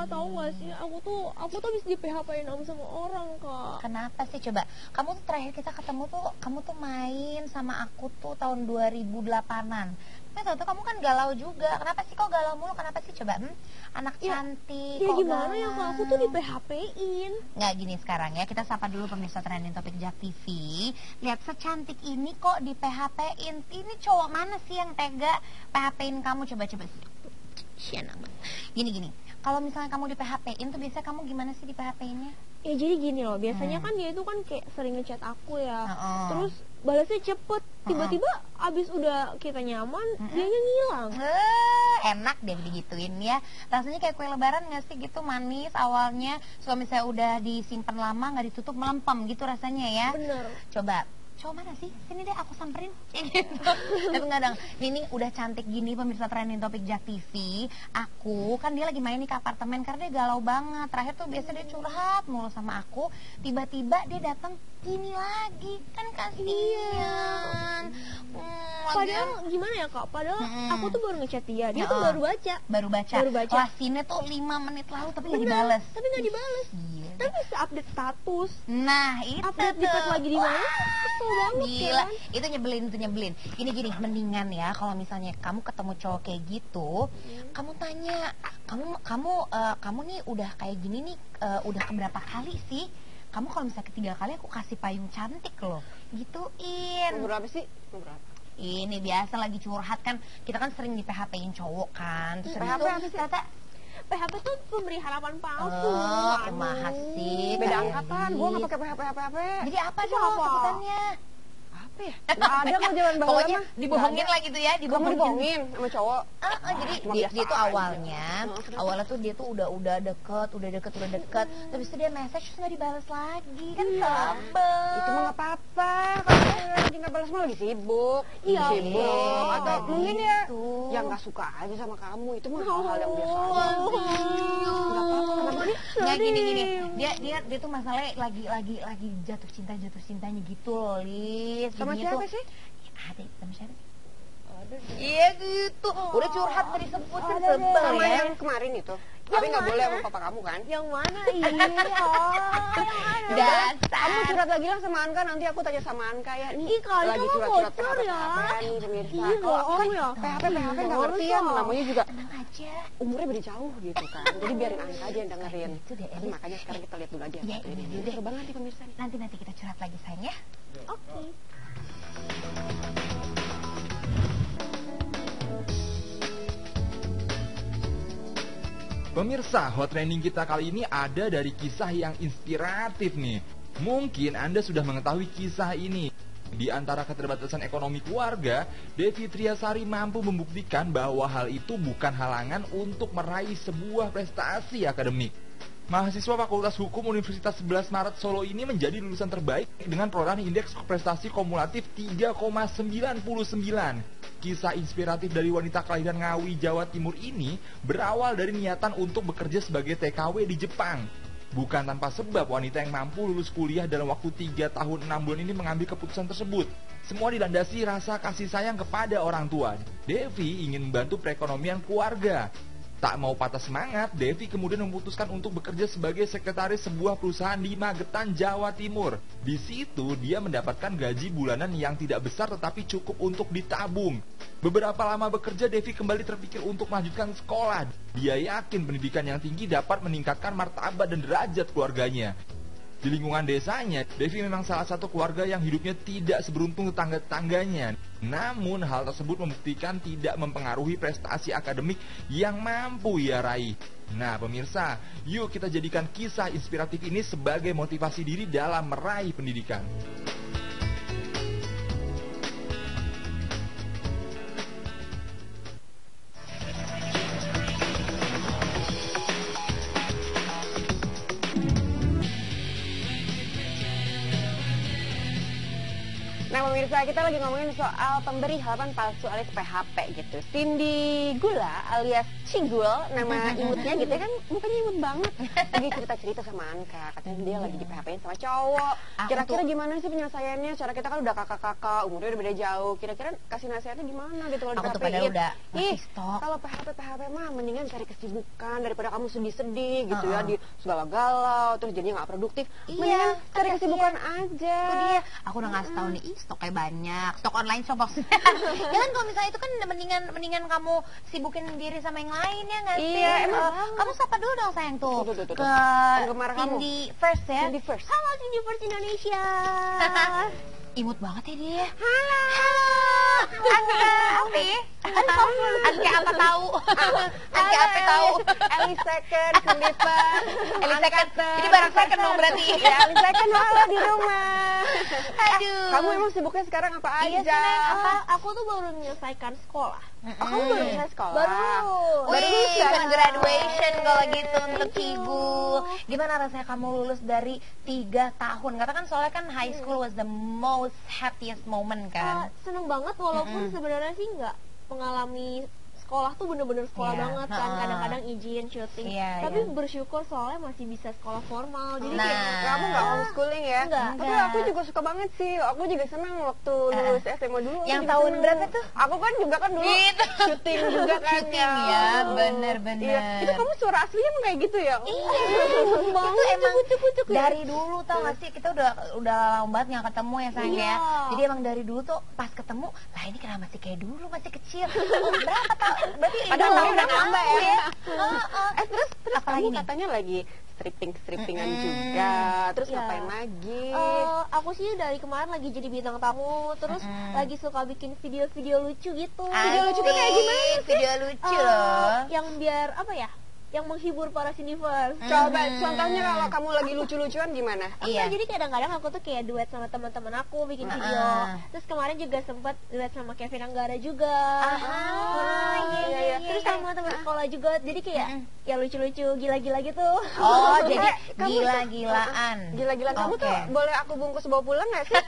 Kak, tahu nggak sih, aku tuh habis di PHP-in sama orang, Kak. Kenapa sih coba? Kamu tuh terakhir kita ketemu tuh, kamu tuh main sama aku tuh tahun 2008-an. Tapi tau tuh kamu kan galau juga. Kenapa sih kok galau mulu? Kenapa sih coba? Anak cantik. Ya kok gimana ya, Kak? galau? Aku tuh di PHP-in. Nggak, gini sekarang ya, kita sapa dulu pemirsa Trending Topik Jak TV. Lihat secantik ini kok di PHP-in. Ini cowok mana sih yang tega PHP-in kamu? Coba-coba. Sian amat. Gini. Kalau misalnya kamu di PHP-in tuh biasanya kamu gimana sih di PHP-innya? Ya jadi gini loh, biasanya kan dia itu kan kayak sering ngechat aku ya. Terus balasnya cepet. Tiba-tiba abis udah kita nyaman, dianya ngilang. Enak deh digituin ya. Rasanya kayak kue lebaran gak sih gitu, manis awalnya. So misalnya udah disimpan lama, gak ditutup, melempem gitu rasanya ya. Bener. Coba, cowok mana sih? Sini deh aku samperin. Gitu. Tapi enggak dong. Ini udah cantik gini pemirsa Trending Topik Jak TV. Aku kan dia lagi main nih ke apartemen karena dia galau banget. Terakhir tuh biasa dia curhat mulu sama aku. Tiba-tiba dia datang ini lagi, kan kasihan. Padahal gimana ya, Kak? Padahal aku tuh baru ngechat dia tuh baru baca. Baru baca. Lasinnya tuh 5 menit lalu tapi nggak dibales. Tapi nggak dibales. Iya. Tapi bisa update status. Nah itu Update di tag lagi di mana? Kesel banget. Gila, kan? itu nyebelin. Gini, mendingan ya kalau misalnya kamu ketemu cowok kayak gitu, kamu tanya, kamu nih udah kayak gini nih, udah keberapa kali sih? Kamu kalau misalnya ketiga kali aku kasih payung cantik loh, gituin. Berapa sih? Berapa? Ini biasa lagi curhat kan, kita kan sering di PHP-in cowok kan. Terus PHP apa sih? kata PHP tuh pemberi harapan palsu. kumaha sih? Beda Kak angkatan, Edit. gua nggak pakai PHP. Jadi apa dong sebutannya? Apa ya? Nggak ada kok jalan bahula Pokoknya mah. dibohongin lah gitu ya, Kamu dibohongin sama cowok. Jadi cuma dia biasa tuh aja. awalnya tuh dia tuh udah deket, terus itu dia message terus nggak dibalas lagi, kan sebel. Itu mah nggak apa-apa. Kalau lagi nggak balas mah lagi sibuk. Iya, Sibuk. iya. Atau mungkin ya Gitu. yang nggak suka aja sama kamu. Itu mah hal-hal yang biasa aja. Nggak apa-apa. Kenapa sih? Nggak gini. Dia tuh masalahnya lagi jatuh cintanya gitu loh, Lis. Sama Jadinya siapa tuh- sih? Ada sama siapa? Ada. Iya gitu. Udah curhat tadi sebut kan sebel Sama ya. yang kemarin itu. Tapi nggak boleh sama papa kamu kan? Yang mana? Iya. Yang mana? Dasar. Kamu curhat lagi lah sama Anka, nanti aku tanya sama Anka ya. Nih, Ih, kali lagi kamu curhat-curhat bocor ya. PHP nih pemirsa. Iya, bohong ya. PHP nggak ngerti ya, namanya juga Tenang aja. umurnya beda jauh gitu kan. Jadi biarin Anka aja yang dengerin. Itu deh, Tapi Elis. makanya sekarang kita lihat dulu aja. Iya, ini iya, seru banget nih pemirsa nih. Nanti kita curhat lagi sayang ya. Oke. Pemirsa, hot trending kita kali ini ada dari kisah yang inspiratif nih. Mungkin Anda sudah mengetahui kisah ini. Di antara keterbatasan ekonomi keluarga, Devi Triasari mampu membuktikan bahwa hal itu bukan halangan untuk meraih sebuah prestasi akademik. Mahasiswa Fakultas Hukum Universitas 11 Maret Solo ini menjadi lulusan terbaik dengan perolehan indeks prestasi kumulatif 3,99. Kisah inspiratif dari wanita kelahiran Ngawi, Jawa Timur ini berawal dari niatan untuk bekerja sebagai TKW di Jepang. Bukan tanpa sebab wanita yang mampu lulus kuliah dalam waktu 3 tahun 6 bulan ini mengambil keputusan tersebut. Semua dilandasi rasa kasih sayang kepada orang tua. Devi ingin membantu perekonomian keluarga. Tak mau patah semangat, Devi kemudian memutuskan untuk bekerja sebagai sekretaris sebuah perusahaan di Magetan, Jawa Timur. Di situ, dia mendapatkan gaji bulanan yang tidak besar tetapi cukup untuk ditabung. Beberapa lama bekerja, Devi kembali terpikir untuk melanjutkan sekolah. Dia yakin pendidikan yang tinggi dapat meningkatkan martabat dan derajat keluarganya. Di lingkungan desanya, Devi memang salah satu keluarga yang hidupnya tidak seberuntung tetangga-tetangganya. Namun hal tersebut membuktikan tidak mempengaruhi prestasi akademik yang mampu ia raih. Nah pemirsa, yuk kita jadikan kisah inspiratif ini sebagai motivasi diri dalam meraih pendidikan. Nah pemirsa, kita lagi ngomongin soal pemberi harapan palsu alias PHP gitu. Cindy Gula alias Cigul, nama imutnya gitu ya kan, mukanya imut banget. Lagi cerita-cerita sama Anka, katanya dia lagi di PHP-in sama cowok. Kira-kira gimana sih penyelesaiannya? Cara kita kan udah kakak-kakak, umurnya udah beda jauh. Kira-kira kasih nasihatnya gimana gitu kalau di Aku tuh PHP-in? padahal udah Ih, stok. kalau PHP mah mendingan cari kesibukan daripada kamu sedih-sedih gitu ya, di segala galau, terus jadinya nggak produktif. Mendingan cari kesibukan aja. Itu dia. Aku udah ngasih tahu nih, stoknya banyak, stok online shop maksudnya. Ya kan kalau misalnya itu kan mendingan kamu sibukin diri sama yang lain ya nggak sih? Iya, emang kamu sapa dulu dong sayang tuh Tuh. ke Penggemar kamu. Cindy First ya. Cindy First. Halo Cindy First Indonesia. Imut banget ya dia. Halo. Anka apa? Anka apa tahu? Anka apa tahu? Eli Second, Cindy First, Eli Second. Ini barang second dong berarti. Ya, Eli Second halo di rumah. Aduh. Kamu emang sibuknya sekarang apa aja? Iya sih, Neng. Aku tuh baru menyelesaikan sekolah. Oh, kamu baru selesai sekolah? Baru. Wih, graduation kalau gitu untuk Thank you. Cigu. Gimana rasanya kamu lulus dari 3 tahun? Katakan soalnya kan high school was the most happiest moment kan. Seneng banget walaupun sebenarnya sih nggak mengalami sekolah tuh bener-bener sekolah Iya, banget kan, kadang-kadang izin syuting, Iya, tapi iya. bersyukur soalnya masih bisa sekolah formal, jadi Nah. kayak Kamu nggak homeschooling ya? Enggak. Tapi aku juga suka banget sih. Aku juga senang waktu lulus SMA dulu. aku Yang juga tahun senang. berapa tuh? Aku kan juga kan dulu Gitu. syuting juga kan. Syuting ya, bener-bener. Iya. Itu kamu suara aslinya emang kayak gitu ya? Iya, banget, itu emang kucuk-kucuk ya. dari dulu tau gak sih, kita udah lama banget nggak ketemu ya sayang Iya. ya. Jadi emang dari dulu tuh pas ketemu, lah ini kenapa masih kayak dulu, masih kecil. Oh, berapa tahun? Berarti Padahal tahun udah nambah ya. Terus Kamu nih? katanya lagi strippingan juga. Terus Iya. ngapain lagi? Aku sih dari kemarin lagi jadi bintang tamu, terus lagi suka bikin video-video lucu gitu. Video lucu tuh kayak gimana sih? Video lucu loh. Yang biar apa ya? Yang menghibur para Cindyverse. Coba contohnya kalau kamu lagi lucu-lucuan gimana? Iya. Jadi kadang-kadang aku tuh kayak duet sama teman-teman aku bikin video. Terus kemarin juga sempat duet sama Kevin Anggara juga. iya. Terus sama teman sekolah juga. Jadi kayak ya lucu-lucu, gila-gila gitu. Oh, jadi Kamu tuh- gila-gilaan. Gila-gilaan kamu Oke. tuh boleh aku bungkus bawa pulang nggak sih?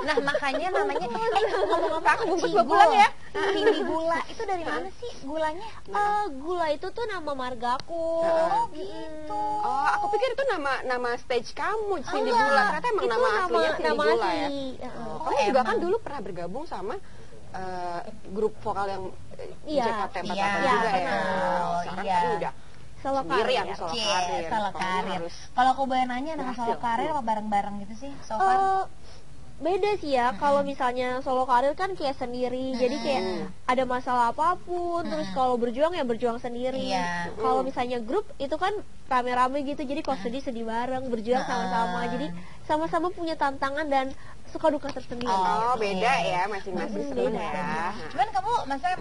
Nah, makanya namanya ngomong apa? Aku bungkus bawa pulang ya. Cindy Gula itu dari mana sih gulanya? Gula itu tuh nama marga aku. Oh, gitu. Oh, aku pikir itu nama stage kamu, Cindy Enggak. Gula. Ternyata emang Itu nama aslinya Cindy nama Gula ya. asli. Kamu juga kan dulu pernah bergabung sama grup vokal yang Iya. JKT48 Iya, juga ya. betul. Sekarang Iya. kan udah Solo sendiri yang karir. solo Cie, karir. solo Kamu karir. harus Kalau aku boleh nanya, nama berhasil. solo karir apa bareng-bareng gitu sih? So far? Beda sih ya, kalau misalnya solo karir kan kayak sendiri, jadi kayak ada masalah apapun, terus kalau berjuang ya berjuang sendiri. Iya. Kalau misalnya grup itu kan rame-rame gitu, jadi kalau sedih bareng, berjuang sama-sama, jadi sama-sama punya tantangan dan suka duka tersendiri. Oh, beda ya, masing-masing seneng beda. ya. Cuman kamu maksudnya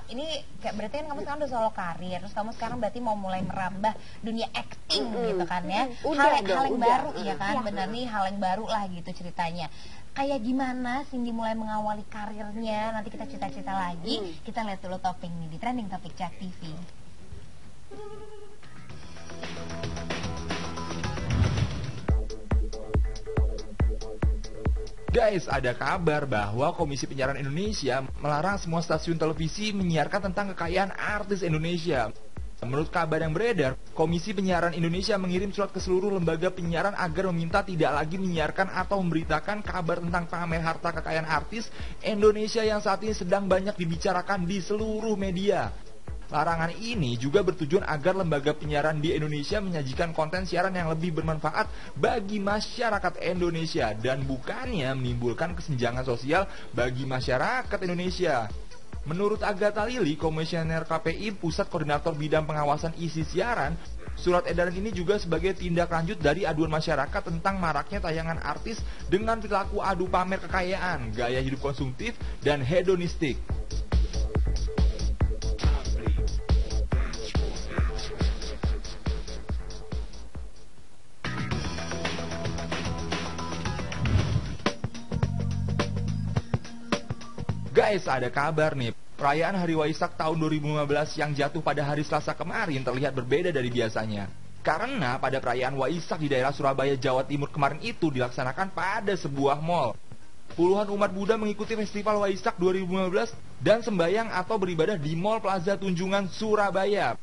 ini kayak berarti kan kamu sekarang udah solo karir, terus kamu sekarang berarti mau mulai merambah dunia acting gitu kan ya. Udah hal dong, yang udah. baru ya kan, bener nih hal yang baru lah gitu ceritanya. Kayak gimana Cindy mulai mengawali karirnya, nanti kita cita-cita lagi. Kita lihat dulu topik nih di Trending Topik Jak TV. Guys, ada kabar bahwa Komisi Penyiaran Indonesia melarang semua stasiun televisi menyiarkan tentang kekayaan artis Indonesia. Menurut kabar yang beredar, Komisi Penyiaran Indonesia mengirim surat ke seluruh lembaga penyiaran agar meminta tidak lagi menyiarkan atau memberitakan kabar tentang pamer harta kekayaan artis Indonesia yang saat ini sedang banyak dibicarakan di seluruh media. Larangan ini juga bertujuan agar lembaga penyiaran di Indonesia menyajikan konten siaran yang lebih bermanfaat bagi masyarakat Indonesia dan bukannya menimbulkan kesenjangan sosial bagi masyarakat Indonesia. Menurut Agatha Lili, Komisioner KPI Pusat Koordinator Bidang Pengawasan Isi Siaran, surat edaran ini juga sebagai tindak lanjut dari aduan masyarakat tentang maraknya tayangan artis dengan perilaku adu pamer kekayaan, gaya hidup konsumtif, dan hedonistik. Guys, ada kabar nih. Perayaan Hari Waisak tahun 2015 yang jatuh pada hari Selasa kemarin terlihat berbeda dari biasanya. Karena pada perayaan Waisak di daerah Surabaya, Jawa Timur kemarin itu dilaksanakan pada sebuah mall. Puluhan umat Buddha mengikuti Festival Waisak 2015 dan sembahyang atau beribadah di Mall Plaza Tunjungan, Surabaya.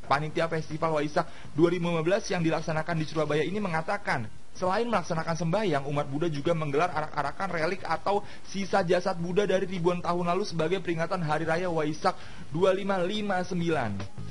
Panitia Festival Waisak 2015 yang dilaksanakan di Surabaya ini mengatakan, selain melaksanakan sembahyang, umat Buddha juga menggelar arak-arakan relik atau sisa jasad Buddha dari ribuan tahun lalu sebagai peringatan Hari Raya Waisak 2559.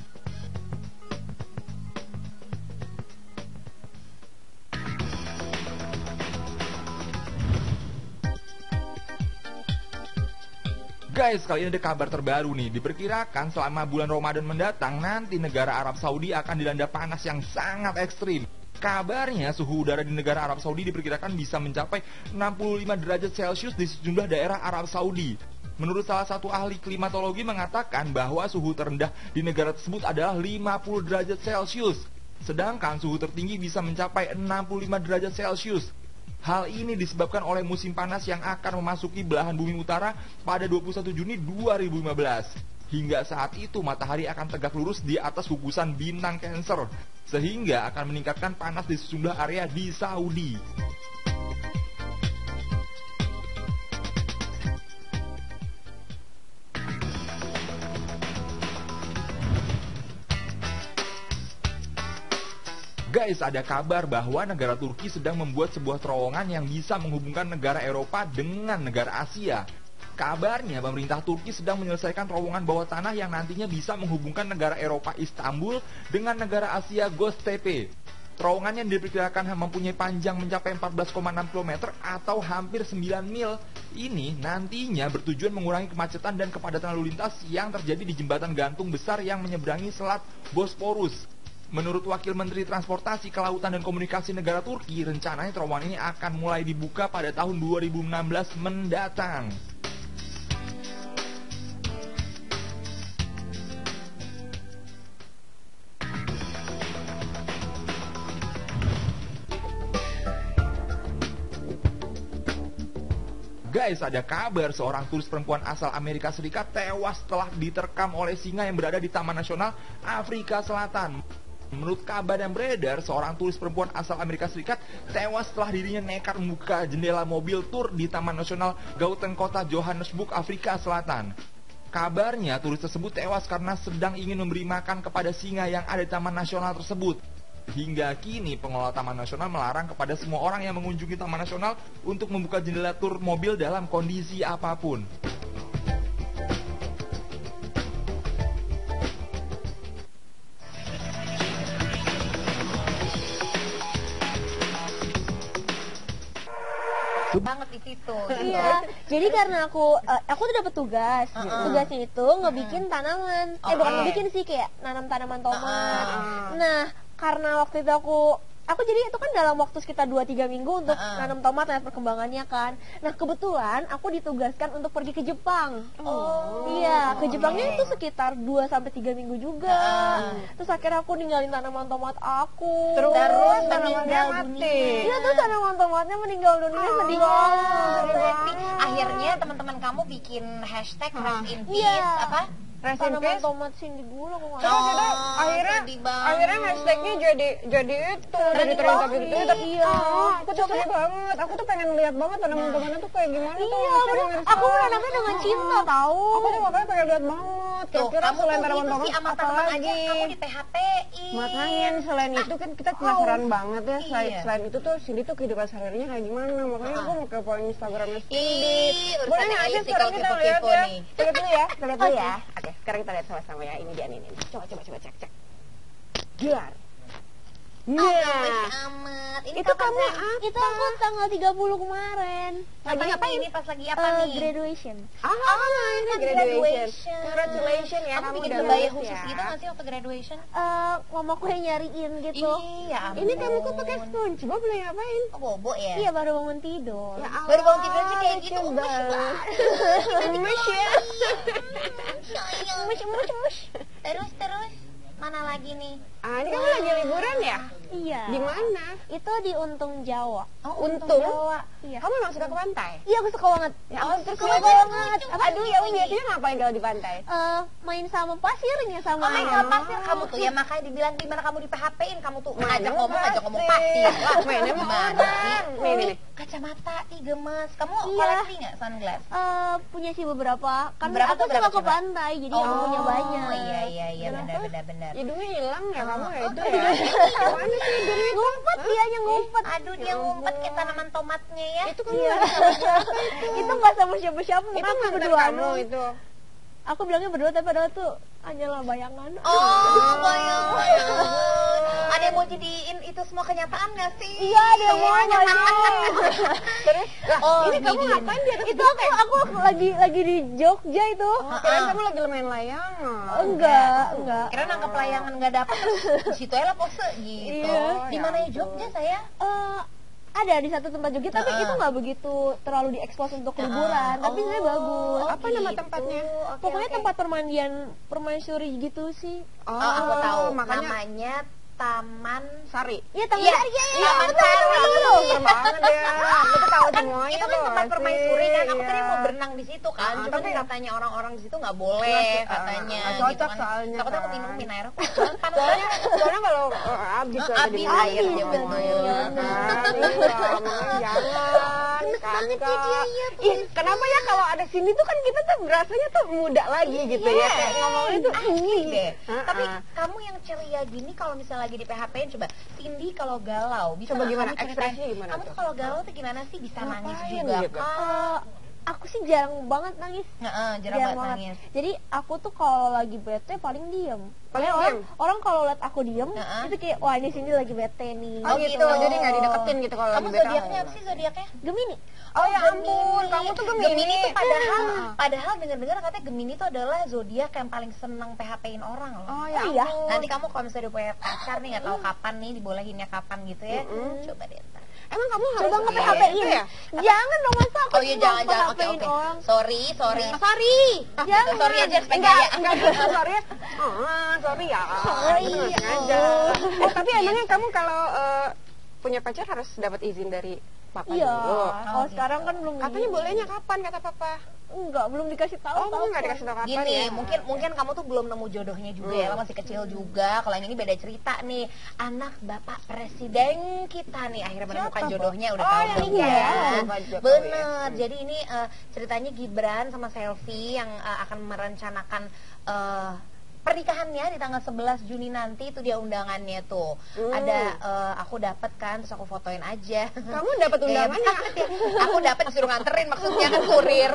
Guys, kali ini ada kabar terbaru nih. Diperkirakan selama bulan Ramadan mendatang, nanti negara Arab Saudi akan dilanda panas yang sangat ekstrim. Kabarnya suhu udara di negara Arab Saudi diperkirakan bisa mencapai 65 derajat Celcius di sejumlah daerah Arab Saudi. Menurut salah satu ahli klimatologi mengatakan bahwa suhu terendah di negara tersebut adalah 50 derajat Celcius. Sedangkan suhu tertinggi bisa mencapai 65 derajat Celcius. Hal ini disebabkan oleh musim panas yang akan memasuki belahan bumi utara pada 21 Juni 2015. Hingga saat itu matahari akan tegak lurus di atas gugusan bintang Cancer, sehingga akan meningkatkan panas di sejumlah area di Saudi. Guys, ada kabar bahwa negara Turki sedang membuat sebuah terowongan yang bisa menghubungkan negara Eropa dengan negara Asia. Kabarnya pemerintah Turki sedang menyelesaikan terowongan bawah tanah yang nantinya bisa menghubungkan negara Eropa Istanbul dengan negara Asia Göztepe. Terowongan yang diperkirakan mempunyai panjang mencapai 14,6 km atau hampir 9 mil. Ini nantinya bertujuan mengurangi kemacetan dan kepadatan lalu lintas yang terjadi di jembatan gantung besar yang menyeberangi Selat Bosporus. Menurut Wakil Menteri Transportasi, Kelautan dan Komunikasi negara Turki, rencananya terowongan ini akan mulai dibuka pada tahun 2016 mendatang. Guys, ada kabar seorang turis perempuan asal Amerika Serikat tewas setelah diterkam oleh singa yang berada di Taman Nasional Afrika Selatan. Menurut kabar yang beredar, seorang turis perempuan asal Amerika Serikat tewas setelah dirinya nekat membuka jendela mobil tur di Taman Nasional Gauteng, kota Johannesburg, Afrika Selatan. Kabarnya, turis tersebut tewas karena sedang ingin memberi makan kepada singa yang ada di Taman Nasional tersebut. Hingga kini, pengelola Taman Nasional melarang kepada semua orang yang mengunjungi Taman Nasional untuk membuka jendela tur mobil dalam kondisi apapun. Banget di situ. Iya, jadi karena aku tuh dapat tugas. Tugasnya itu ngebikin tanaman. Bukan ngebikin sih, kayak nanam tanaman tomat. Nah, karena waktu itu aku jadi itu kan dalam waktu sekitar 2-3 minggu untuk nanam tomat, lihat perkembangannya kan. Nah, kebetulan aku ditugaskan untuk pergi ke Jepang. Iya, ke Jepangnya itu sekitar 2-3 minggu juga. Terus akhirnya aku ninggalin tanaman tomat aku. Terus meninggal dunia. Iya, terus tanaman tomatnya meninggal dunia, sedih banget. Akhirnya teman-teman kamu bikin hashtag Rest in Peace apa? Tanaman tomat Cindy Gula aku nggak Terus itu akhirnya hashtagnya jadi itu, jadi trending topic itu. Iya. Aku tuh sedih banget. Aku tuh pengen lihat banget tanaman-tanamannya tuh kayak gimana tuh. Iya, bener. Aku menanamnya dengan cinta tahu. Aku tuh makanya pengen lihat banget. Kira-kira selain tanaman tomat apa lagi? Kamu di PHP-i. Makanya selain itu kan kita penasaran banget ya. Selain itu tuh Cindy tuh kehidupan sehari-harinya kayak gimana. Makanya aku mau kepoin Instagramnya Cindy. Boleh nggak sih sekarang kita lihat ya? Kita lihat dulu ya. Kita lihat dulu ya. Oke, sekarang kita lihat sama-sama ya. Ini dia ini. Coba cek. Gelar. Amat. Ini itu kamu Itu aku tanggal 30 kemarin. lagi ngapain ini? Pas lagi apa nih? Graduation. Ini graduation. Congratulations ya, Kamu kamu bikin udah kebaya lulus khusus ya. gitu nggak sih waktu graduation? Mamaku yang nyariin gitu. Iya, ampun. Ini kamu kok pakai SpongeBob boleh ngapain? Oh, bobo ya? Iya, baru bangun tidur. Ya Allah, Baru bangun tidur aja kayak gitu. coba. Gemes ya. Sayang. Terus. Mana lagi nih? Ini kamu lagi liburan ya? Iya. Di mana? Itu di Untung Jawa. Oh, Untung? Jawa. Iya. Kamu memang suka ke pantai? Iya, aku suka banget. Ya, terus suka kamu banget. Aduh, ya biasanya ngapain kalau di pantai? Main sama pasirnya sama Oh my god, pasir kamu tuh ya, makanya dibilang di mana kamu di PHP-in, kamu tuh ngajak ngomong pasir. pasir. Lah, mainnya mau Gimana orang. sih? Nih. Kacamata ih gemes. Kamu Iya. koleksi nggak sunglass? Punya sih beberapa. Kan Berapa aku tuh, berapa suka ke coba? pantai, jadi aku punya banyak. Iya, benar. Hidungnya hilang ya kamu ya itu iya. ya. Gimana sih hidungnya? Ngumpet dia yang ngumpet. Aduh, dia ngumpet ke tanaman tomatnya ya. Itu kamu lagi sama siapa itu? Itu nggak sama siapa-siapa, Itu aku mantan berdua kamu doang. itu. Aku bilangnya berdua, tapi padahal tuh hanyalah bayangan. Oh, bayangan. Ada yang mau jadiin itu semua kenyataan nggak sih? Iya, ada yang mau Semuanya Terus, lah, Oh, ini kamu ini ngapain di atas Itu aku lagi di Jogja itu. Kirain kamu lagi main layangan. Enggak. Kira nangkep layangan nggak dapet terus di situ aja lah pose gitu. Iya. Di mana ya Jogja saya? Ada di satu tempat Jogja, tapi itu nggak begitu terlalu diekspos untuk liburan, tapi sebenarnya bagus. Apa nama tempatnya? Pokoknya tempat permaisuri gitu sih. Oh, aku tahu. makanya Namanya Taman Sari. Iya, Taman Iya, Sari. iya, betul. Pinter banget ya. Aku tuh tahu semuanya Itu kan tempat permaisuri kan. Aku tadi mau ber berenang di situ kan. Cuma tapi- katanya orang-orang di situ nggak boleh katanya. nggak cocok gitu kan. soalnya Takutnya aku kan. minumin air. Soalnya kalau habis tuh Habis jadi air minum dia semuanya. Jangan kan Kak. Ih, kenapa ya kalau ada sini tuh kan kita tuh berasanya tuh muda lagi gitu ya. Kayak ngomongnya tuh asli deh. Heeh. Tapi kamu yang ceria gini kalau misalnya lagi di PHP-in coba Cindy kalau galau bisa Coba nggak gimana? kamu ceritain, Ekspresinya gimana kamu tuh? kalau galau tuh gimana sih, bisa nangis Ngapain juga gitu? kah? Aku sih jarang banget nangis. Jarang banget nangis. Jadi aku tuh kalau lagi bete paling diem. Paling Kayak diem? orang kalau lihat aku diem, Heeh. itu kayak wah di sini lagi bete nih. Oh gitu, jadi nggak dideketin gitu kalau Kamu lagi bete. zodiaknya apa sih zodiaknya? Gemini. Oh ya ampun, kamu tuh Gemini tuh Ah. padahal dengar-dengar katanya Gemini tuh adalah zodiak yang paling senang PHP-in orang loh. Oh ya iya. ampun. Nanti kamu kalau misalnya udah punya pacar nih nggak tahu kapan nih dibolehinnya kapan gitu ya. Coba deh ntar. Emang kamu harus Coba gitu nge-PHP-in ya? Jangan dong, masa aku Oh iya cuma jangan. Oke. PHP-in orang. Sorry. Jangan. Sorry aja supaya gaya. Enggak sorry ya. Sorry ya. Sorry. Itu nggak sengaja. Tapi emangnya kamu kalau punya pacar harus dapat izin dari papa Iya. dulu? Kalau sekarang kan belum. Katanya begini. bolehnya kapan kata papa? Enggak, belum dikasih tahu. Oh, kamu nggak dikasih tahu kapan Gini, ya? mungkin kamu tuh belum nemu jodohnya juga ya, lo masih kecil juga. Kalau yang ini beda cerita nih. Anak Bapak Presiden kita nih akhirnya menemukan Siapa, jodohnya, Bu? udah Oh, tahu yang belum ini ya? ya, Pak Jokowi. Bener. Jadi ini ceritanya Gibran sama Selfie yang akan merencanakan pernikahannya di tanggal 11 Juni nanti. Itu dia undangannya tuh. Ada aku dapat kan, terus aku fotoin aja. Kamu dapat undangannya? Hebat ya. Aku dapat disuruh nganterin, maksudnya kan kurir.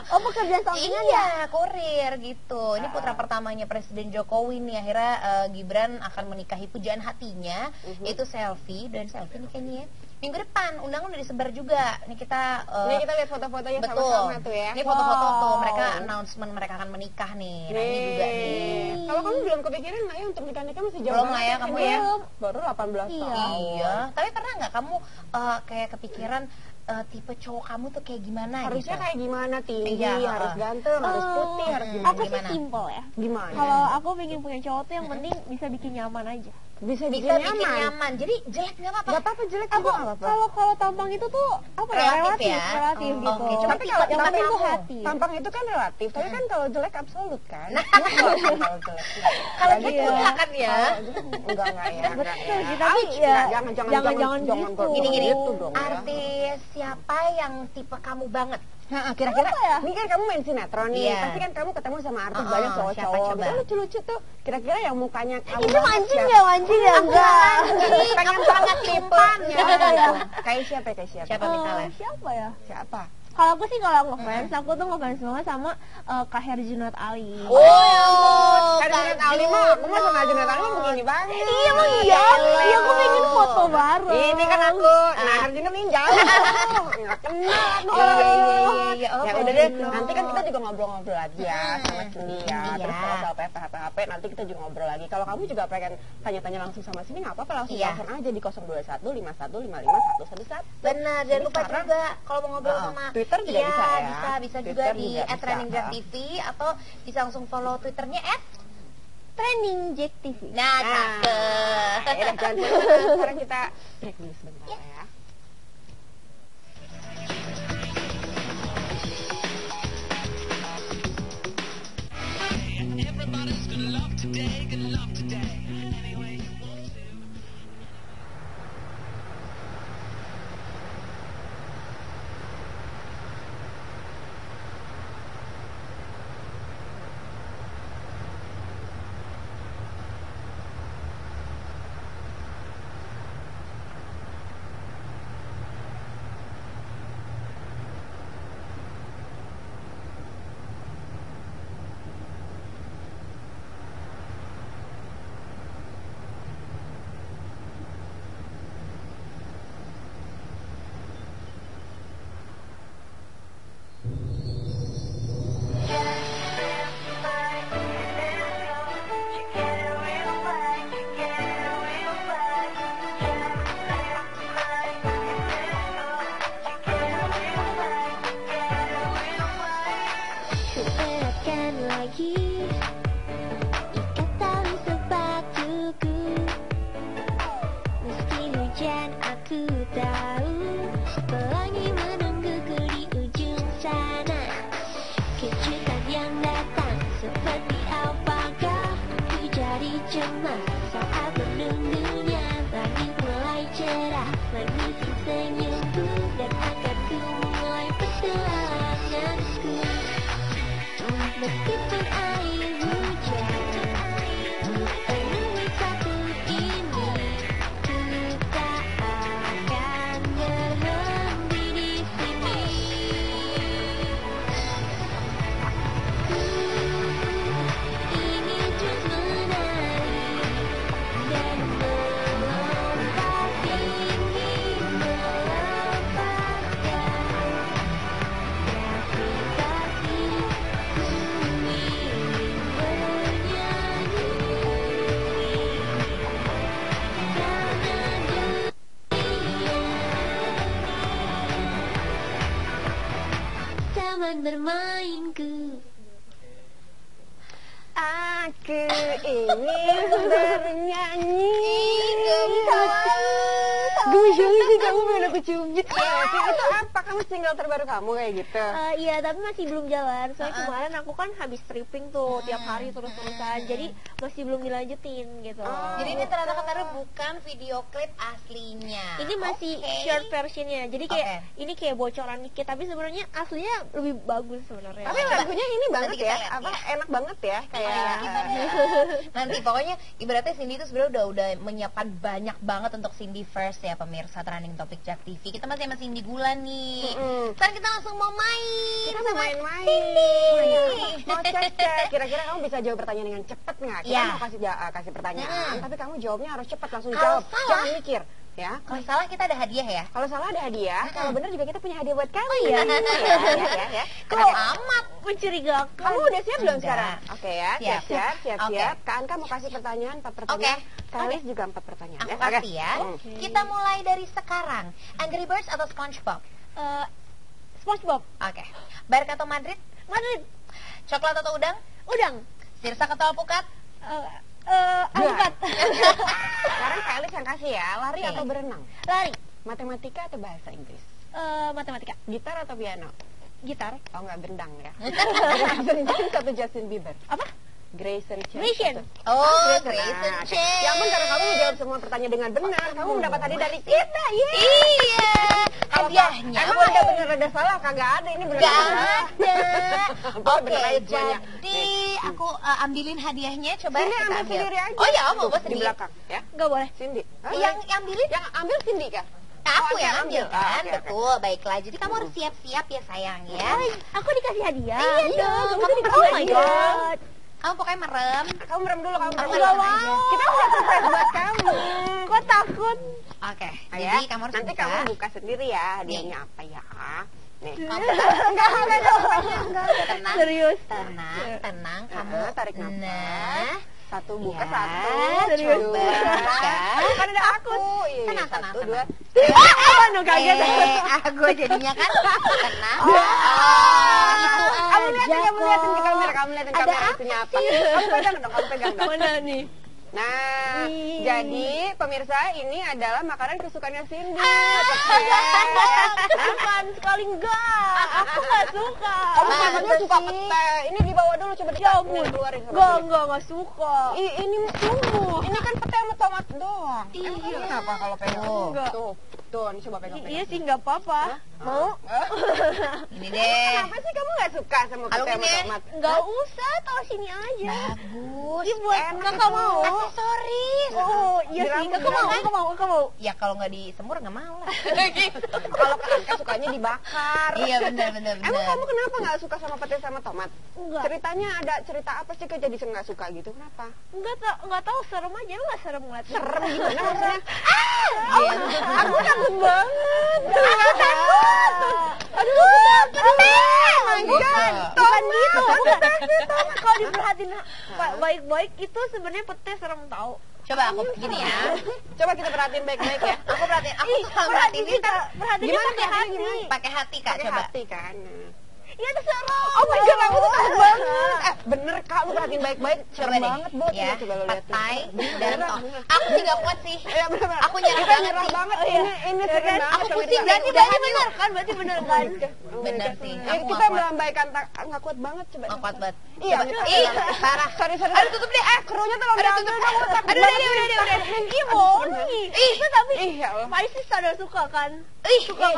Oh, pekerjaan sampingan ya? Iya, kurir gitu. Ini putra pertamanya Presiden Jokowi nih. Akhirnya Gibran akan menikahi pujaan hatinya, yaitu Selfie. Dan Selfie nih kayaknya minggu depan undangan udah disebar juga. Ini kita Ini kita lihat foto-fotonya betul. sama-sama tuh ya. Ini foto-foto tuh, mereka announcement mereka akan menikah nih. Nah, ini juga nih. Kalau kamu belum kepikiran lah ya untuk nikah-nikah masih jauh Belum banget lah ya kamu ya. Baru 18 Iya. tahun. Iya, tapi pernah nggak kamu kayak kepikiran tipe cowok kamu tuh kayak gimana Harusnya gitu? kayak gimana? Tinggi, Iya, harus ganteng, harus putih, harus gimana? Aku sih Gimana? simple ya. Gimana? Kalau aku pengen punya cowok tuh yang penting bisa bikin nyaman aja. bisa Bisa bikin bikin nyaman. nyaman. Jadi jelek nggak apa-apa. Gak apa-apa jelek Aku juga nggak apa-apa. kalau tampang itu tuh apa ya? Relatif ya? Relatif Oh, gitu. oke. Coba Tapi kalau yang tampang penting tuh kamu. hati. Tampang itu kan relatif, tapi kan kalau jelek absolut kan. Nah. Kalau jelek. Kalau Jadi gitu ya. nggak kan ya? Enggak ya. Betul enggak sih, ya. tapi ya jangan gitu. Gini-gini, gitu dong ya. artis siapa yang tipe kamu banget? Nah, kira-kira Apa ya? ini kan kamu main sinetron nih, Iya. pasti kan kamu ketemu sama artis Uh-uh, banyak siapa cowok-cowok. coba? Itu lucu-lucu tuh. Kira-kira yang mukanya kamu Itu banget mancing siapa? ya, mancing ya enggak. Pengen banget tipenya. Kayak siapa? Kayak siapa? Siapa misalnya? Siapa ya? Siapa? Kalau aku sih kalau ngefans, aku tuh ngefans banget sama Kak Herjunot Ali. Oh, Herjunot Ali mah, aku mah sama Herjunot Ali mah begini banget. Iya emang iya. Iya aku pengen foto bareng. Ini kan aku, nah Herjunot ini jauh. Nggak kenal aku orang ini. Iya, oh, Ya udah deh, gitu. nanti kan kita juga ngobrol-ngobrol lagi ya sama Cindy ya. Terus Iya. kalau soal PHP, nanti kita juga ngobrol lagi. Kalau kamu juga pengen tanya-tanya langsung sama Cindy, nggak apa-apa, langsung Iya. telepon aja di 021 51 55 111. Benar, jangan lupa sekarang- juga kalau mau ngobrol sama Twitter juga iya, bisa ya. bisa juga Twitter di juga bisa. @trendingtv atau bisa langsung follow Twitternya Trending Jack TV. Nah, cakep. Ya udah, jangan kemana-mana. Sekarang kita break dulu sebentar ya. Eratkan lagi ikat tali sepatuku. Meski hujan aku tahu pelangi menungguku di ujung sana. Kejutan yang datang seperti apakah ku jadi cemas saat menunggunya. Langit mulai cerah mengisi senyumku dan akan ku mulai petualanganku. Meskipun air hujan penuhi satu ini, ku tak akan berhenti di sini. Ini terus menari dan melompat tinggi melepaskan gravitasi. Taman bermainku. Aku ingin bernyanyi. Gemes sih kamu pengen aku cubit ya. Itu apa? Kamu single terbaru kamu kayak gitu? Iya, tapi masih belum jalan. Soalnya kemarin aku kan habis stripping tuh tiap hari terus-terusan. Jadi masih belum dilanjutin gitu. Jadi ini ternyata kata bukan video klip aslinya. Ini masih Oke. short versionnya. Jadi kayak ini kayak bocoran dikit, tapi sebenarnya aslinya lebih bagus sebenarnya. Tapi lagunya ini banget Nanti kita ya, lihat apa ya. enak banget ya, kayak Nanti pokoknya ibaratnya Cindy itu sebenarnya udah menyiapkan banyak banget untuk Cindy First ya pemirsa trending topik Jak TV. Kita masih sama Cindy Gula nih. Sekarang kita langsung mau main. kita mau main-main. Cindy. Mau cek. Kira-kira kamu bisa jawab pertanyaan dengan cepet nggak? Kita Iya. mau kasih pertanyaan, tapi kamu jawabnya harus cepet, langsung Kalau jawab. salah- Jangan mikir, ya. Kalau salah kita ada hadiah ya. Kalau salah ada hadiah, kalau benar juga kita punya hadiah buat kamu. iya. ya. Kok amat? Mencurigakan. Kamu udah siap belum Enggak. sekarang? Oke ya, Siap. siap. Kak Anka mau kasih pertanyaan, 4 pertanyaan. Kalis juga 4 pertanyaan. Aku ya. Oke. kasih ya. Kita mulai dari sekarang. Angry Birds atau SpongeBob? SpongeBob. Oke. Barca atau Madrid? Madrid. Coklat atau udang? Udang. Sirsak atau alpukat? Alpukat. Sekarang Kalis yang kasih ya, lari Oke. atau berenang? Lari. Matematika atau bahasa Inggris? Matematika. Gitar atau piano? Gitar. Oh enggak, bendang ya. Grayson James atau Justin Bieber? Apa? Grayson James. Grayson. Oh, Grayson. Grayson Nah, James. ya ampun, karena kamu menjawab semua pertanyaan dengan benar, kamu mendapat hadiah dari kita. Iya. Hadiahnya Emang boleh. ada bener ada salah? Kagak ada, ini bener Gak salah. ada. Boleh, bener Oke, aja semuanya. jadi aku ambilin hadiahnya. Coba Sini kita ambil sendiri aja. Oh ya, mau Tuh, di sendiri. belakang ya. Gak boleh. Cindy. Hah? Yang ambilin? Yang ambil Cindy kah? Aku Oh, yang oke, ambil ambil. kan, Oke, oke. betul. Baiklah, jadi kamu harus siap-siap ya sayang ya. Aku dikasih hadiah. Iya dong, kamu kamu dikasih oh my hadiah. God. Kamu pokoknya merem. Kamu merem dulu, kamu merem Aku dulu. nggak mau. Kita udah surprise buat kamu. Kok takut? Oke, Ya, jadi kamu harus nanti buka. kamu buka sendiri ya, hadiahnya apa ya? Nih. Kamu Enggak. tenang, Serius. tenang. Kamu Tarik nafas. Nah, Satu buka, ya, satu. serius. coba. Kan ada aku. Iya, Tenang, satu, tenang, dua. Aduh, kaget. Aku jadinya kan tenang. Oh. Itu Kamu liatin, aja kamu liatin ke kok. kamera, kamu liatin Ada kamera apa itunya apa. sih? Kamu pegang dong, kamu pegang dong. Mana nih? Nah, Ih. jadi pemirsa ini adalah makanan kesukaannya Cindy. Bukan sekali enggak. Aku nggak suka. Kamu katanya suka pete. Ini dibawa dulu coba Ya nih, keluarin sama Enggak suka. Ini sungguh. Ini kan pete sama tomat doang. Iya. Emang kamu kenapa kalau pegang? Enggak. Tuh, ini coba pegang. Iya sih nggak apa-apa. Mau? Ini deh. Kenapa sih kamu nggak suka sama Kalau pete sama ini- tomat? Nggak usah, taruh sini aja. Bagus. Ini buat enak kakak itu. mau. Aksesoris. Oh, iya sih. Dirambut, Kakak mau. Ya kalau nggak disemur nggak mau lah. Kalau Anka sukanya dibakar. Iya benar. Emang kamu kenapa nggak suka sama pete sama tomat? Enggak. Ceritanya ada cerita apa sih kok jadi nggak suka gitu? Kenapa? Enggak tahu serem aja. Lu nggak serem ngeliatnya? Serem gimana maksudnya? Iya. Aku takut banget. Aduh, aku takut. Bukan, Bukan gitu. Bukan. Kalau diperhatiin baik-baik itu sebenarnya pete serem tahu. Coba aku gini ya. Coba kita perhatiin baik-baik ya. Aku perhatiin. Aku kalau perhatiin ini kan Perhatiin Gimana pakai perhatiin hati. gimana? pakai hati Kak, Pakai coba. hati kan. Ya itu serem. Oh my god, aku tuh takut banget. Bener Kak, lu perhatiin baik-baik. Coba Serem deh. banget, Bot. Ya, Coba lu lihat. petai dan Bener, toh. bener. Aku sih nggak kuat sih. Iya benar. Aku nyerah Kita banget nyerah sih. banget. Oh, iya. Ini Ya serem kan? banget. Aku Coba pusing kita- berarti Berarti benar kan? Berarti benar kan? Bener sih. Ini Aku kita nggak kuat. melambaikan nggak kuat banget coba. Nggak kuat banget. Iya, Ih, parah. Sorry. Aduh, tutup deh. Krunya tolong diambil dong. Aduh, udah. Ih, Moni. Itu tapi Ih, ya Allah. Pisces ada suka kan? Ih, Suka.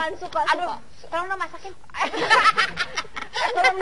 Aduh, tolong dong masakin. serem.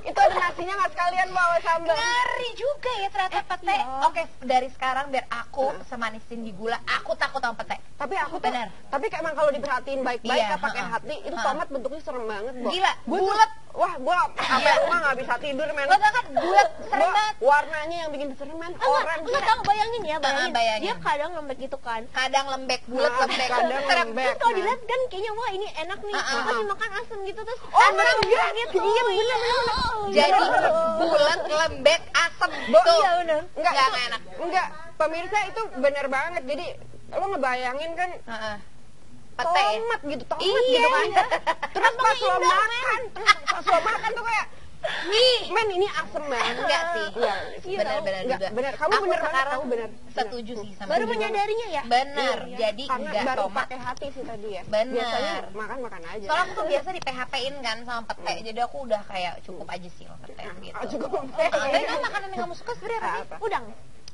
Itu ada nasinya nggak sekalian bawa sambal. Ngeri juga ya ternyata pete. iya. Oke, dari sekarang biar aku semanisin di gula, aku takut sama pete. Tapi aku tuh, Benar. tapi emang kalau diperhatiin baik-baik Iya, ya pakai ha-ha. hati, itu Ha-ha. tomat bentuknya serem banget, Bo. Gila, Gua tuh- bulet. Wah, gua sampai rumah nggak bisa tidur, men. Lo kan bulat, serem Gua- banget. warnanya yang bikin serem, men. Orange. Enggak tahu bayangin ya, bayangin. Dia kadang lembek gitu kan. Kadang lembek, bulat Ah, lembek. kadang Serem. lembek. Terus kalau dilihat kan kayaknya wah ini enak nih. Ah, ah, Pas ah. dimakan asem gitu terus Oh asem my God. gitu. Iya, bener. Jadi bulat, lembek, asem. Bo, Tuh. iya, bener. Enggak, Nggak itu- enak. Enggak, pemirsa itu bener banget. Jadi lo ngebayangin kan Heeh. Pete ya? tomat gitu, tomat Iya. gitu kan. Terus pas lo makan, tuh kayak men ini asem banget. Enggak sih. Iya, Benar-benar enggak, juga. bener. Kamu Aku bener banget, sekarang kamu bener. setuju sih sama Baru dia. menyadarinya ya. Benar. Iya, Jadi karena enggak baru tomat. pakai hati sih tadi ya. Bener. Biasanya makan aja. Soalnya aku tuh biasa di PHP-in kan sama pete. Jadi aku udah kayak cukup aja sih sama pete gitu. Ah, cukup. Tapi kan makanan yang kamu suka sebenarnya apa sih? Apa? Udang.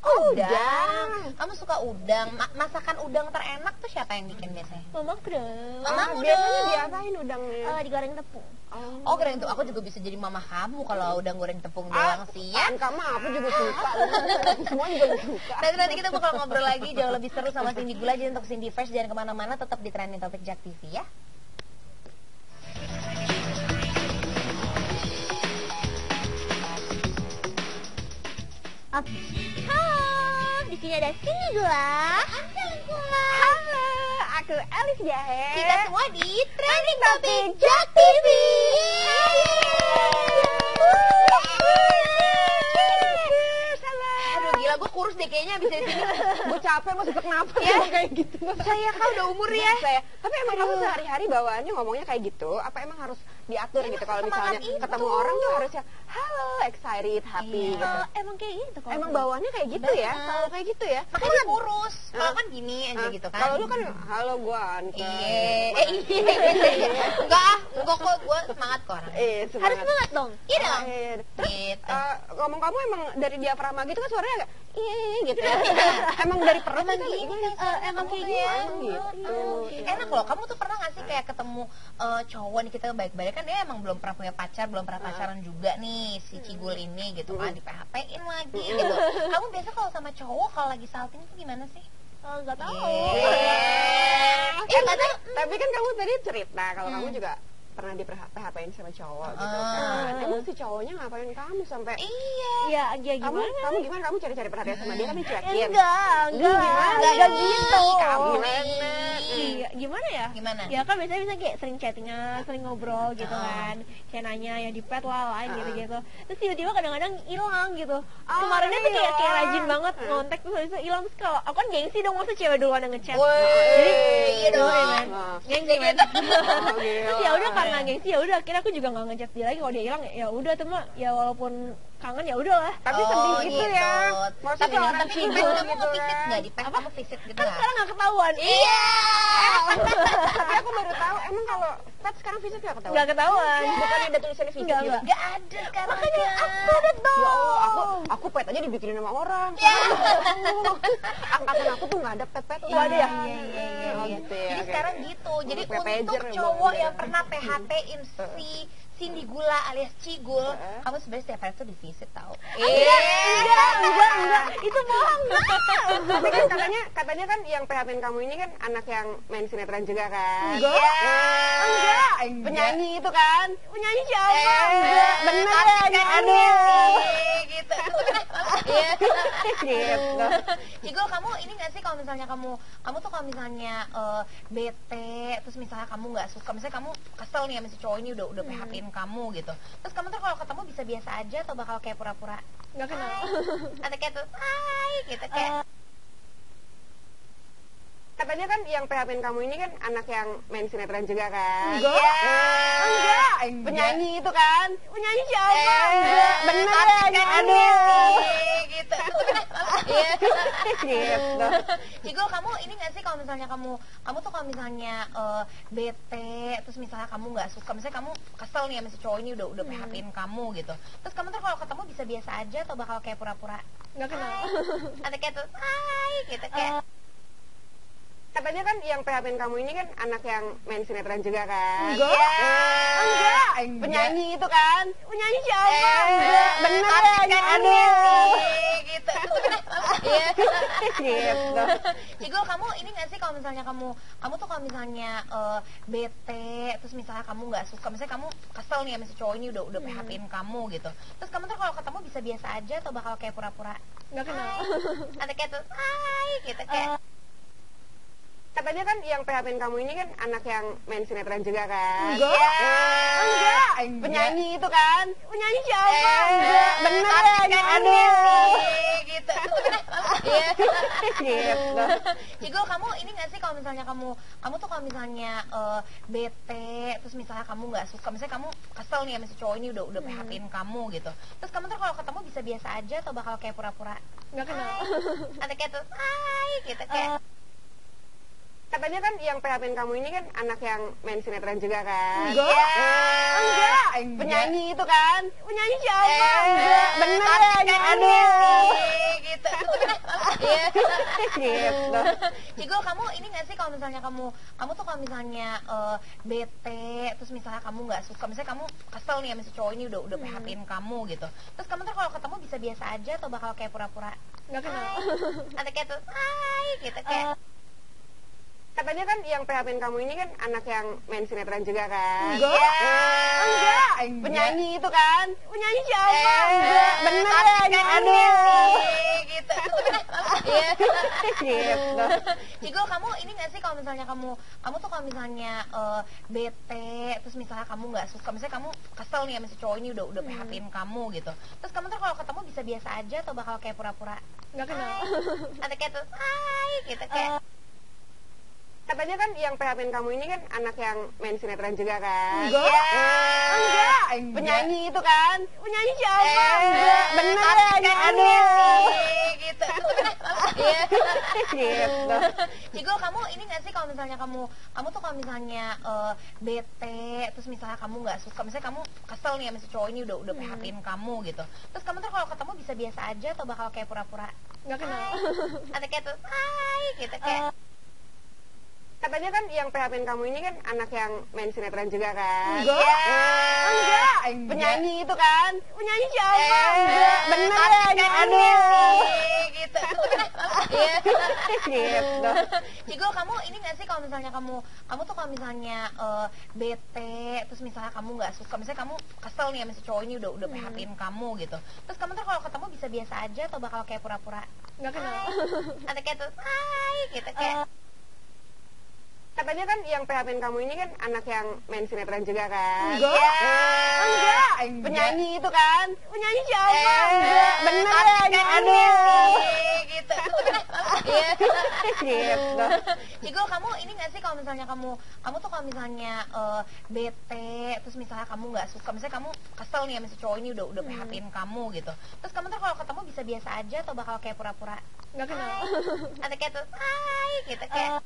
Udang. Kamu suka udang? Masakan udang terenak tuh siapa yang bikin biasanya? Mamaku dong. Mama Ah, udah. biasanya diapain udangnya? Digoreng tepung. Oh keren tuh, aku juga bisa jadi mama kamu kalau udang goreng tepung doang sih ya. Kamu aku juga suka. Semua juga suka. Nanti kita bakal ngobrol lagi jauh lebih seru sama Cindy Gula. Jadi untuk Cindy Fresh jangan kemana-mana, tetap di Trending Topic Jak TV ya. Halo, di sini ada Cindy Gula. Halo, aku Elis Jahe. Kita semua di Trending Topic Jak TV. Aduh gila, gue kurus deh kayaknya abis dari sini. Gue capek mau sesak napas Ya. ngomong kayak gitu. Saya kan udah umur ya. Saya. Tapi emang kamu sehari-hari bawaannya ngomongnya kayak gitu? Apa emang harus diatur gitu kalau semangat misalnya itu. ketemu orang tuh harusnya halo, excited, happy Iya. gitu. Emang kayak gitu kalau Emang aku. bawaannya kayak gitu ya? Bener. Selalu kayak gitu ya? Makanya kurus. Kalau kan gini aja Ah, gitu kan. Kalau lu kan halo gua Anka. Iya. Enggak ah, enggak kok gue semangat kok orang. Semangat. Harus semangat dong. Iya dong. Terus Gitu. ngomong kamu emang dari diafragma gitu kan suaranya agak gitu ya. Emang dari perut Emang kan gini gimana? kan suara emang kamu kayak tuh ya. gitu. Enak loh, kamu tuh pernah gak sih kayak ketemu cowok nih, kita baik-baik kan dia emang belum pernah punya pacar, belum pernah pacaran juga nih si Cigul ini gitu kan, di PHP-in lagi gitu. Kamu biasa kalau sama cowok kalau lagi salting tuh gimana sih? Enggak tahu. Tapi kan kamu tadi cerita kalau kamu juga pernah di PHP-in sama cowok gitu kan. Emang si cowoknya ngapain kamu sampai Iya. Ya kamu gimana? gimana kamu cari-cari perhatian sama dia kan dicuekin. Enggak Gimana? gitu. Kamu Iya, gimana ya? Gimana? Ya kan biasanya bisa kayak sering chattingan, sering ngobrol gitu kan. Kayak nanya ya di pet lah lain gitu-gitu. Terus tiba-tiba kadang-kadang hilang gitu. Kemarinnya tuh kayak hilang. rajin banget ngontek terus habis itu hilang. Terus kalau aku kan gengsi dong, masa cewek duluan yang ngechat. Wih, iya dong. Iya, men. Nah. Gengsi men. Oh, Terus ya udah karena gengsi ya udah, akhirnya aku juga nggak ngechat dia lagi. Kalau dia hilang ya udah tuh mah, ya walaupun kangen ya udahlah. Tapi sedih gitu ya. Tapi Maksudnya orang tapi sibuk kamu gitu nge-visit kan. nggak di pet? Kamu visit gitu Kan nggak? sekarang nggak ketahuan. Iya. Tapi aku baru tahu, emang kalau pet sekarang visit nggak ketahuan? Nggak ketahuan. Bukannya ada tulisannya visit Nggak, juga? nggak. Nggak ada sekarang. Makanya kan. aku ada dong. Ya Allah, aku pet aja dibikinin sama orang. Angkatan aku tuh nggak ada pet-pet. Nggak ada ya? Iya. Oh, gitu ya, Jadi oke. sekarang gitu. Jadi Pakai pager untuk ya, cowok Bang. yang pernah PHP-in si Cindy Gula alias Cigul, kamu sebenarnya setiap hari tuh di visit tau. Enggak. Itu bohong. Tapi kan katanya kan yang PHP-in kamu ini kan anak yang main sinetron juga kan? Enggak. Enggak. Penyanyi itu kan? Penyanyi siapa? Enggak. Bener ya? Aduh. Gitu. Iya. Gitu. Cigul, kamu ini nggak sih kalau misalnya kamu tuh kalau misalnya bete, terus misalnya kamu nggak suka, misalnya kamu kesel nih sama si cowok ini udah PHP-in kamu gitu. Terus kamu tuh kalau ketemu bisa biasa aja atau bakal kayak pura-pura Nggak kenal. atau kayak tuh hai gitu kayak Katanya kan yang PHP-in kamu ini kan anak yang main sinetron juga kan? Enggak. Penyanyi itu kan? Penyanyi siapa? Enggak. Bener ya? Aduh. Gitu. Iya. Gitu. Cigul, kamu ini nggak sih kalau misalnya kamu tuh kalau misalnya bete, terus misalnya kamu nggak suka, misalnya kamu kesel nih sama si cowok ini udah PHP-in kamu gitu. Terus kamu tuh kalau ketemu bisa biasa aja atau bakal kayak pura-pura Nggak kenal. atau kayak tuh hai gitu kayak Katanya kan yang PHP-in kamu ini kan anak yang main sinetron juga kan? Enggak. Penyanyi itu kan? Penyanyi siapa? Enggak. Bener ya? Aduh. Gitu. Iya. Gitu. Cigul, kamu ini nggak sih kalau misalnya kamu tuh kalau misalnya bete, terus misalnya kamu nggak suka, misalnya kamu kesel nih sama si cowok ini udah PHP-in kamu gitu. Terus kamu tuh kalau ketemu bisa biasa aja atau bakal kayak pura-pura Nggak kenal. atau kayak tuh hai gitu kayak Katanya kan yang PHP-in kamu ini kan anak yang main sinetron juga kan? Enggak. Penyanyi itu kan? Penyanyi siapa? Enggak. Bener ya? Aduh. Gitu. Iya. Gitu. Cigul, kamu ini nggak sih kalau misalnya kamu tuh kalau misalnya bete, terus misalnya kamu nggak suka, misalnya kamu kesel nih sama si cowok ini udah PHP-in kamu gitu. Terus kamu tuh kalau ketemu bisa biasa aja atau bakal kayak pura-pura Nggak kenal. atau kayak tuh hai gitu kayak Katanya kan yang PHP-in kamu ini kan anak yang main sinetron juga kan? Enggak. Penyanyi itu kan? Penyanyi siapa? Enggak. Bener ya? Aduh. Gitu. Iya. Gitu. Cigul, kamu ini nggak sih kalau misalnya kamu tuh kalau misalnya bete, terus misalnya kamu nggak suka, misalnya kamu kesel nih sama si cowok ini udah PHP-in kamu gitu. Terus kamu tuh kalau ketemu bisa biasa aja atau bakal kayak pura-pura Nggak kenal. atau kayak tuh hai gitu kayak Katanya kan yang PHP-in kamu ini kan anak yang main sinetron juga kan? Penyanyi itu kan? Penyanyi siapa? Enggak. Bener ya? Aduh. Gitu. Iya. Gitu. Cigul, kamu ini nggak sih kalau misalnya kamu tuh kalau misalnya bete, terus misalnya kamu nggak suka, misalnya kamu kesel nih sama si cowok ini udah PHP-in kamu gitu. Terus kamu tuh kalau ketemu bisa biasa aja atau bakal kayak pura-pura Nggak kenal. atau kayak tuh hai gitu kayak Katanya kan yang PHP-in kamu ini kan anak yang main sinetron juga kan? Penyanyi itu kan? Penyanyi siapa? Enggak. Bener ya? Aduh. Gitu. Iya. Gitu. Cigul, kamu ini nggak sih kalau misalnya kamu tuh kalau misalnya bete, terus misalnya kamu nggak suka, misalnya kamu kesel nih sama si cowok ini udah PHP-in kamu gitu. Terus kamu tuh kalau ketemu bisa biasa aja atau bakal kayak pura-pura Nggak kenal. atau kayak tuh hai gitu kayak Katanya kan yang PHP-in kamu ini kan anak yang main sinetron juga kan? Penyanyi itu kan? Penyanyi siapa? Enggak. Bener ya? Aduh. gitu. Iya. Gitu. Cigul, kamu ini nggak sih kalau misalnya kamu tuh kalau misalnya bete, terus misalnya kamu nggak suka, misalnya kamu kesel nih sama si cowok ini udah PHP-in kamu gitu. Terus kamu tuh kalau ketemu bisa biasa aja atau bakal kayak pura-pura Nggak kenal. atau kayak tuh hai gitu kayak Katanya kan yang PHP-in kamu ini kan anak yang main sinetron juga kan? Penyanyi itu kan? Penyanyi siapa? Enggak. Bener ya? Aduh. gitu. Iya. Gitu. Cigul, kamu ini nggak sih kalau misalnya kamu tuh kalau misalnya bete, terus misalnya kamu nggak suka, misalnya kamu kesel nih, misalnya cowok ini udah PHP-in kamu gitu, terus kamu tuh kalau ketemu bisa biasa aja atau bakal kayak pura-pura Nggak kenal. "Hai," atau kayak tuh hai gitu kayak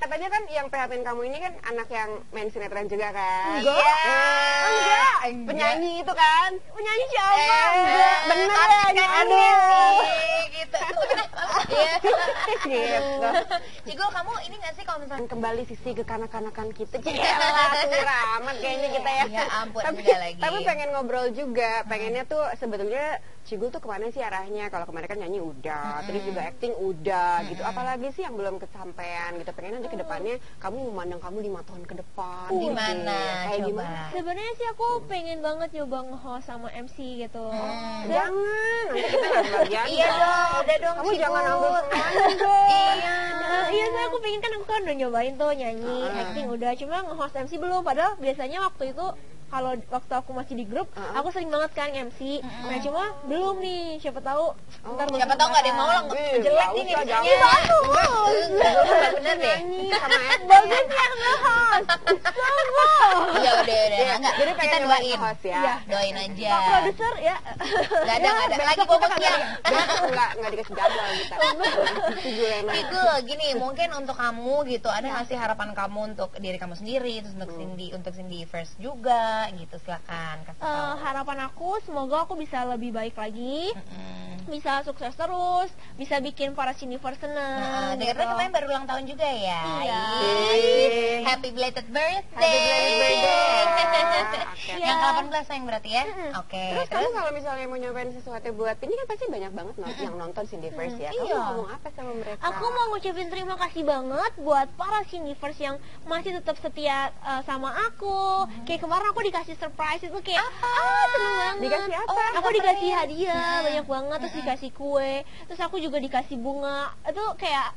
Katanya kan yang PHP-in kamu ini kan anak yang main sinetron juga kan? Enggak. Enggak. Enggak. Penyanyi itu kan? Penyanyi siapa? Enggak. Bener artis ya? kan Aduh. gitu. Iya. Gitu. Cigul, kamu ini nggak sih kalau misalnya Kembali sisi kekanak-kanakan kita. Jelah, amat kayaknya kita ya. Ya ampun, tapi, enggak lagi. tapi pengen ngobrol juga. Pengennya tuh sebetulnya Cigul tuh kemana sih arahnya? Kalau kemarin kan nyanyi udah, terus juga acting udah gitu. Apalagi sih yang belum kesampaian gitu. Pengen nanti ke depannya kamu memandang kamu 5 tahun ke depan. Di gitu. mana? Kayak Coba. gimana? Sebenarnya sih aku pengen banget nyoba nge-host sama MC gitu. Jangan, nanti kita nggak kebagian. Iya dong, udah dong Kamu Cigul. jangan ambil semuanya dong. Iya. Iya, saya aku pengen kan, aku kan udah nyobain tuh nyanyi, acting udah, cuma nge-host MC belum. Padahal biasanya waktu itu kalau waktu aku masih di grup, aku sering banget kan MC. Nah cuma belum nih, siapa tahu ntar Siapa tahu nggak ada yang mau lah, jelek nih nggak usah, MC-nya. jangan. Bener deh. Nyanyi sama acting. bagus yang nge-host. Iya udah, enggak. Jadi Kita pengen doain. host ya. Iya. Doain aja. Pak produser ya. Nggak ada. Lagi Besok bobo kita siang. nggak dikasih jadwal kita. Cigul enak. Cigul, gini, mungkin untuk kamu gitu, ada nggak sih harapan kamu untuk diri kamu sendiri, terus untuk Cindy First juga gitu, silakan kasih tahu. Harapan aku semoga aku bisa lebih baik lagi, bisa sukses terus, bisa bikin para Cineverse seneng. Dengar kemarin baru ulang tahun juga ya. Iya. Ih, Happy belated birthday. Happy belated birthday. Oke. Iya. Yang ke-18 sayang berarti ya? Oke. Terus kamu kalau misalnya mau nyobain sesuatu buat ini kan pasti banyak banget yang nonton Cindy First ya. Kamu Iya. ngomong apa sama mereka? Aku mau ngucapin terima kasih banget buat para Cineverse yang masih tetap setia sama aku. Kayak kemarin aku dikasih surprise itu kayak seneng banget. Dikasih apa? Aku dikasih hadiah banyak banget, terus dikasih kue, terus aku juga dikasih bunga. Itu kayak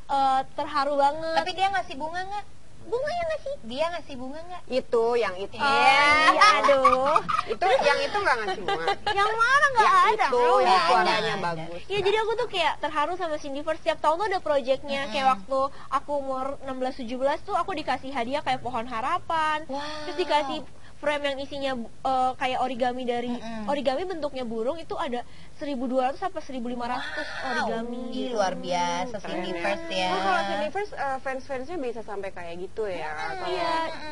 terharu banget. Tapi dia ngasih bunga nggak? bunga yang ngasih. Dia ngasih bunga nggak? Itu yang itu. Iya, aduh. Itu yang itu nggak ngasih bunga. Yang mana nggak Yang ada? itu Oh, yang nggak suaranya ada. bagus. Ya jadi aku tuh kayak terharu sama Cindyverse. Setiap tahun tuh ada projectnya. Kayak waktu aku umur 16-17 tuh aku dikasih hadiah kayak pohon harapan. Wow. Terus dikasih frame yang isinya kayak origami dari origami bentuknya burung, itu ada 1.200 sampai 1.500 origami. Ih, luar biasa Keren Cindyverse ya. ya. Oh, kalau Cindyverse fans-fansnya bisa sampai kayak gitu ya.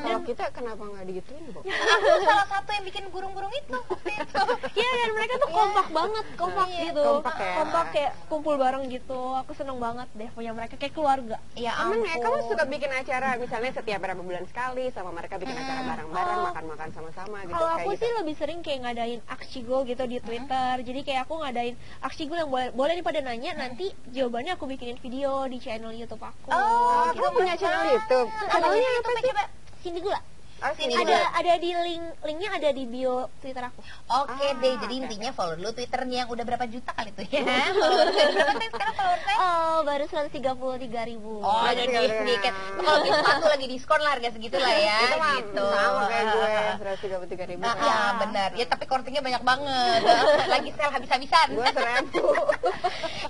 Kalau kita kenapa nggak digituin, Bu? Aku salah satu yang bikin burung-burung itu waktu itu. Iya, dan mereka tuh kompak banget, kompak Iya, gitu. kompak ya. Kompak kayak kumpul bareng gitu. Aku seneng banget deh punya mereka kayak keluarga. Ya Emang ya, kamu ampun. suka bikin acara misalnya setiap berapa bulan sekali sama mereka bikin acara bareng-bareng, makan-makan sama-sama gitu Kalau kayak aku gitu. sih lebih sering kayak ngadain aksigo gitu di Twitter. Jadi kayak aku ngadain aksigo yang boleh nih pada nanya, nanti jawabannya aku bikinin video di channel YouTube aku. Oh, Kamu punya channel YouTube. Channelnya apa sih? Coba. Cindy Gula. Oh, Sini Cindy dulu. Ada di linknya ada di bio Twitter aku. Oke deh, jadi intinya follow dulu Twitternya yang udah berapa juta kali tuh ya. Followersnya berapa sih sekarang followersnya? Oh, baru 133.000. Oh, ada dikit. Kalau beli sepatu lagi diskon lah, harga segitu lah ya. Itu mah gitu. sama kayak gue 133.000. Ah, benar. Ya tapi kortingnya banyak banget. Lagi sale habis-habisan. Gue 1.000.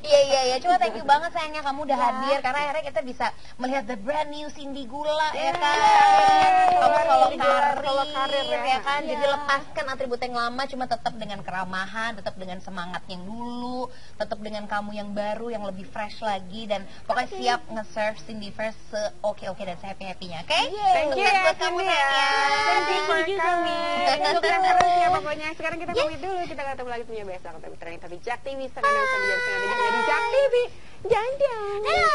Iya. Cuma thank you banget sayangnya kamu udah hadir, karena akhirnya kita bisa melihat the brand new Cindy Gula ya kan. Kamu solo karir ya kan. Jadi lepaskan atribut yang lama, cuma tetap dengan keramahan, tetap dengan semangat yang dulu, tetap dengan kamu yang baru, yang lebih fresh lagi, dan pokoknya siap nge-serve Cindyverse se-oke-oke dan se-happy-happynya, oke? Thank you ya, Buat kamu Cindy ya. sayang. Thank you for coming. Sukses terus ya pokoknya. Sekarang kita pamit dulu. Kita ketemu lagi punya besok. Ketemu training tapi Jak TV setengah 6 sampai jam setengah 7 di Jak TV. Dadah. Halo.